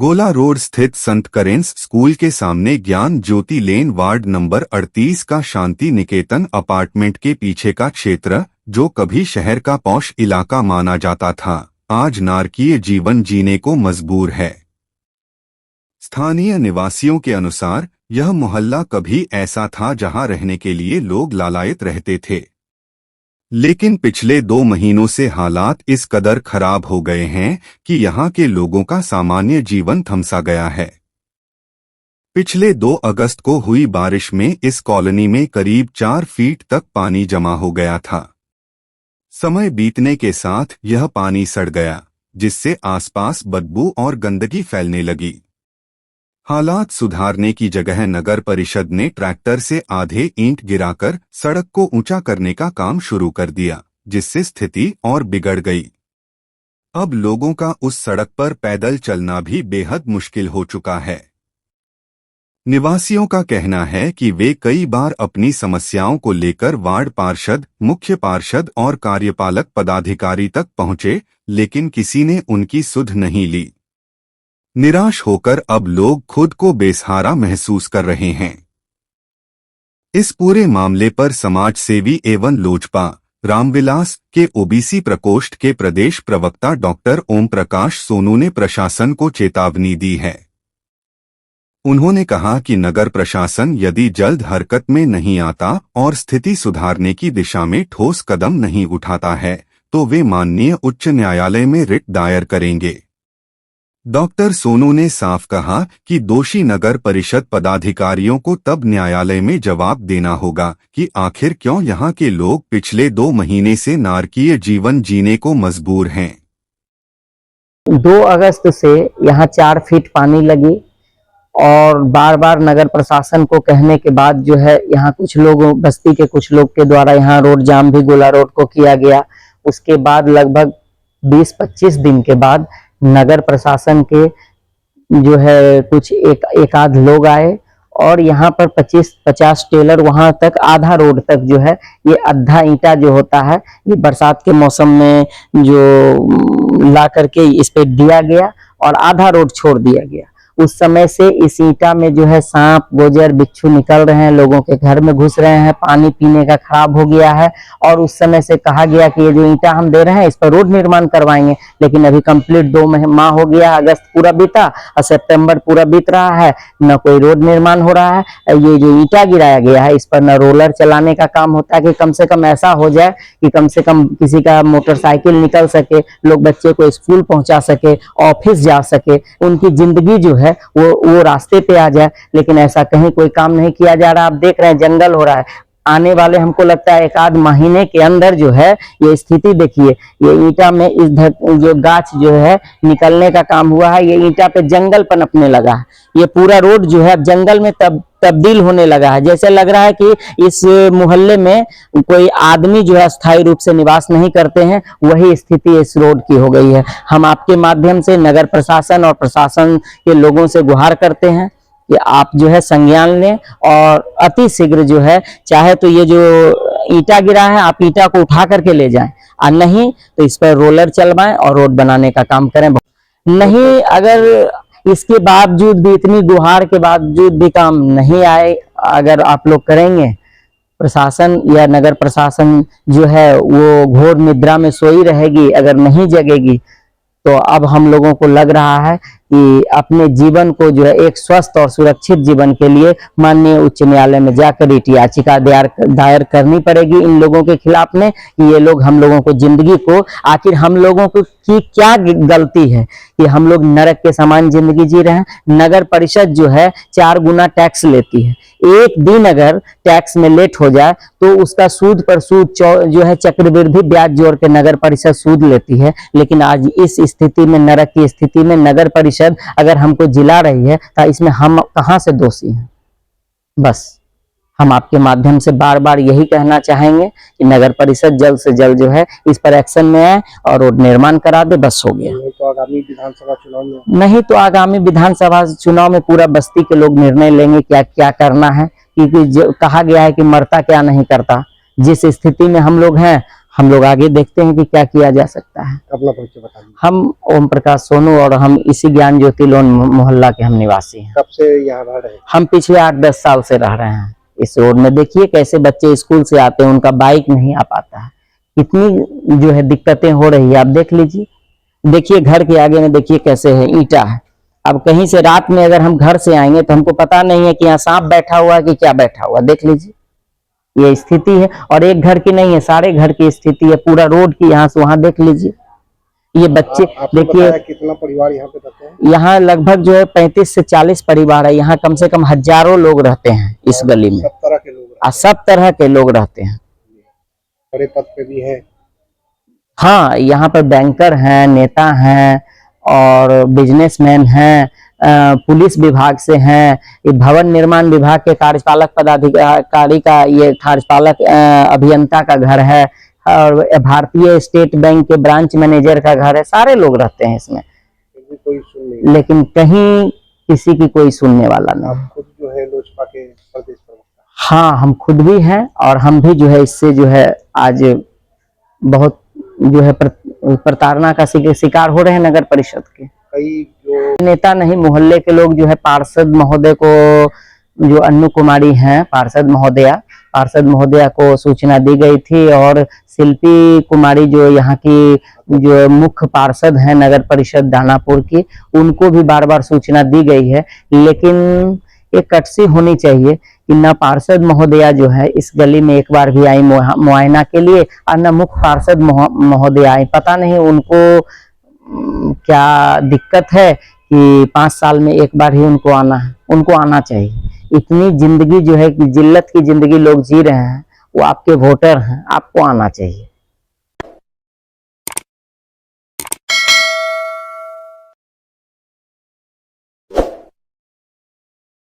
गोला रोड स्थित संत करेंस स्कूल के सामने ज्ञान ज्योति लेन वार्ड नंबर 38 का शांति निकेतन अपार्टमेंट के पीछे का क्षेत्र, जो कभी शहर का पॉश इलाका माना जाता था, आज नारकीय जीवन जीने को मजबूर है। स्थानीय निवासियों के अनुसार यह मोहल्ला कभी ऐसा था जहां रहने के लिए लोग लालायित रहते थे, लेकिन पिछले 2 महीनों से हालात इस कदर खराब हो गए हैं कि यहां के लोगों का सामान्य जीवन थमसा गया है। पिछले 2 अगस्त को हुई बारिश में इस कॉलोनी में करीब 4 फीट तक पानी जमा हो गया था। समय बीतने के साथ यह पानी सड़ गया, जिससे आसपास बदबू और गंदगी फैलने लगी। हालात सुधारने की जगह नगर परिषद ने ट्रैक्टर से आधे ईंट गिराकर सड़क को ऊंचा करने का काम शुरू कर दिया, जिससे स्थिति और बिगड़ गई। अब लोगों का उस सड़क पर पैदल चलना भी बेहद मुश्किल हो चुका है। निवासियों का कहना है कि वे कई बार अपनी समस्याओं को लेकर वार्ड पार्षद, मुख्य पार्षद और कार्यपालक पदाधिकारी तक पहुंचे, लेकिन किसी ने उनकी सुध नहीं ली। निराश होकर अब लोग खुद को बेसहारा महसूस कर रहे हैं। इस पूरे मामले पर समाज सेवी एवं लोजपा रामविलास के ओबीसी प्रकोष्ठ के प्रदेश प्रवक्ता डॉक्टर ओम प्रकाश सोनू ने प्रशासन को चेतावनी दी है। उन्होंने कहा कि नगर प्रशासन यदि जल्द हरकत में नहीं आता और स्थिति सुधारने की दिशा में ठोस कदम नहीं उठाता है, तो वे माननीय उच्च न्यायालय में रिट दायर करेंगे। डॉक्टर सोनू ने साफ कहा कि दोषी नगर परिषद पदाधिकारियों को तब न्यायालय में जवाब देना होगा कि आखिर क्यों यहां के लोग पिछले 2 महीने से नारकीय जीवन जीने को मजबूर हैं। 2 अगस्त से यहाँ 4 फीट पानी लगी और बार बार नगर प्रशासन को कहने के बाद जो है यहाँ कुछ लोगों, बस्ती के कुछ लोग के द्वारा यहाँ रोड जाम भी गोला रोड को किया गया। उसके बाद लगभग 20-25 दिन के बाद नगर प्रशासन के जो है कुछ एक आध लोग आए और यहाँ पर 25-50 टेलर वहां तक आधा रोड तक जो है ये आधा ईंटा जो होता है, ये बरसात के मौसम में जो ला करके इस पे दिया गया और आधा रोड छोड़ दिया गया। उस समय से इस ईंटा में जो है सांप, गोजर, बिच्छू निकल रहे हैं, लोगों के घर में घुस रहे हैं, पानी पीने का खराब हो गया है। और उस समय से कहा गया कि ये जो ईंटा हम दे रहे हैं इस पर रोड निर्माण करवाएंगे, लेकिन अभी कंप्लीट 2 माह हो गया। अगस्त पूरा बीता और सितंबर पूरा बीत रहा है, न कोई रोड निर्माण हो रहा है। ये जो ईंटा गिराया गया है इस पर न रोलर चलाने का काम होता है कि कम से कम ऐसा हो जाए कि कम से कम किसी का मोटरसाइकिल निकल सके, लोग बच्चे को स्कूल पहुंचा सके, ऑफिस जा सके, उनकी जिंदगी जो है वो रास्ते पे आ जाए। लेकिन ऐसा कहीं कोई काम नहीं किया जा रहा। आप देख रहे हैं जंगल हो रहा है। आने वाले हमको लगता है 1 आध महीने के अंदर जो है ये स्थिति देखिए, ये ईंटा में इस जो गाछ जो है निकलने का काम हुआ है, ये ईंटा पे जंगल पनपने लगा है। ये पूरा रोड जो है जंगल में तब्दील होने लगा है। जैसे लग रहा है कि इस मोहल्ले में कोई आदमी जो है स्थायी रूप से निवास नहीं करते हैं, वही स्थिति इस रोड की हो गई है। हम आपके माध्यम से नगर प्रशासन और प्रशासन के लोगों से गुहार करते हैं कि आप जो है संज्ञान लें और अति शीघ्र जो है, चाहे तो ये जो ईंटा गिरा है आप ईंटा को उठा करके ले जाएं, और नहीं तो इस पर रोलर चलवाएं और रोड बनाने का काम करें। नहीं, अगर इसके बावजूद भी, इतनी गुहार के बावजूद भी काम नहीं आए, अगर आप लोग करेंगे, प्रशासन या नगर प्रशासन जो है वो घोर निद्रा में सोई रहेगी, अगर नहीं जगेगी, तो अब हम लोगों को लग रहा है कि अपने जीवन को जो है एक स्वस्थ और सुरक्षित जीवन के लिए माननीय उच्च न्यायालय में जाकर रिट याचिका दायर करनी पड़ेगी इन लोगों के खिलाफ में कि ये लोग हम लोगों को जिंदगी को, आखिर हम लोगों को की क्या गलती है कि हम लोग नरक के समान जिंदगी जी रहे हैं। नगर परिषद जो है 4 गुना टैक्स लेती है। एक दिन अगर टैक्स में लेट हो जाए तो उसका सूद पर सूद जो है चक्रवृद्धि ब्याज जोड़ के नगर परिषद सूद लेती है। लेकिन आज इस स्थिति में, नरक की स्थिति में नगर परिषद अगर हमको जिला रही है तो इसमें हम कहां से दोषी हैं। बस हम आपके माध्यम से बार बार यही कहना चाहेंगे कि नगर परिषद जल्द से जल्द जो है इस पर एक्शन में आए और रोड निर्माण करा दे, बस हो गया। तो आगामी विधानसभा चुनाव में नहीं तो आगामी विधानसभा चुनाव में पूरा बस्ती के लोग निर्णय लेंगे क्या क्या करना है, क्योंकि कहा गया है कि मरता क्या नहीं करता। जिस स्थिति में हम लोग हैं, हम लोग आगे देखते हैं कि क्या किया जा सकता है। अपना परिचय बता दीजिए। हम ओम प्रकाश सोनू और हम इसी ज्ञान ज्योति लोन मोहल्ला के हम निवासी हैं। कब से यहाँ रह रहे हैं? हम पिछले 8-10 साल से रह रहे हैं इस रोड में। देखिए कैसे बच्चे स्कूल से आते हैं, उनका बाइक नहीं आ पाता है, कितनी जो है दिक्कतें हो रही है। आप देख लीजिए, देखिए घर के आगे में देखिए कैसे है, ईंटा है। अब कहीं से रात में अगर हम घर से आएंगे तो हमको पता नहीं है कि यहाँ सांप बैठा हुआ है कि क्या बैठा हुआ। देख लीजिए ये स्थिति है, और एक घर की नहीं है, सारे घर की स्थिति है, पूरा रोड की यहाँ से वहां देख लीजिए। ये बच्चे देखिए, कितना परिवार यहाँ पे रहते हैं? यहाँ लगभग जो है 35 से 40 परिवार है। यहाँ कम से कम हजारों लोग रहते हैं इस गली में। सब तरह के लोग रहते हैं। सब तरह के लोग रहते हैं। बड़े पद पे भी है? हाँ, यहाँ पर बैंकर हैं, नेता हैं और बिजनेसमैन हैं, पुलिस विभाग से हैं, ये भवन निर्माण विभाग के कार्यपालक पदाधिकारी का, ये कार्यपालक अभियंता का घर है, और भारतीय स्टेट बैंक के ब्रांच मैनेजर का घर है। सारे लोग रहते हैं इसमें, कोई सुन नहीं। लेकिन कहीं किसी की कोई सुनने वाला नहीं। आप खुद जो है लोजपा के प्रदेश प्रवक्ता? हाँ, हम खुद भी हैं, और हम भी जो है इससे जो है आज बहुत जो है प्रताड़ना का शिकार हो रहे हैं नगर परिषद के। कई जो नेता नहीं, मोहल्ले के लोग जो है पार्षद महोदय को, जो अन्नू कुमारी हैं पार्षद महोदया को सूचना दी गई थी, और शिल्पी कुमारी जो यहाँ की जो मुख्य पार्षद हैं नगर परिषद दानापुर की, उनको भी बार बार सूचना दी गई है। लेकिन एक कटसी होनी चाहिए कि न पार्षद महोदया जो है इस गली में एक बार भी आई मुआयना के लिए, और न मुख्य पार्षद महोदया आई। पता नहीं उनको क्या दिक्कत है कि 5 साल में एक बार ही उनको आना है। उनको आना चाहिए। इतनी जिंदगी जो है कि जिल्लत की जिंदगी लोग जी रहे हैं, वो आपके वोटर हैं, आपको आना चाहिए।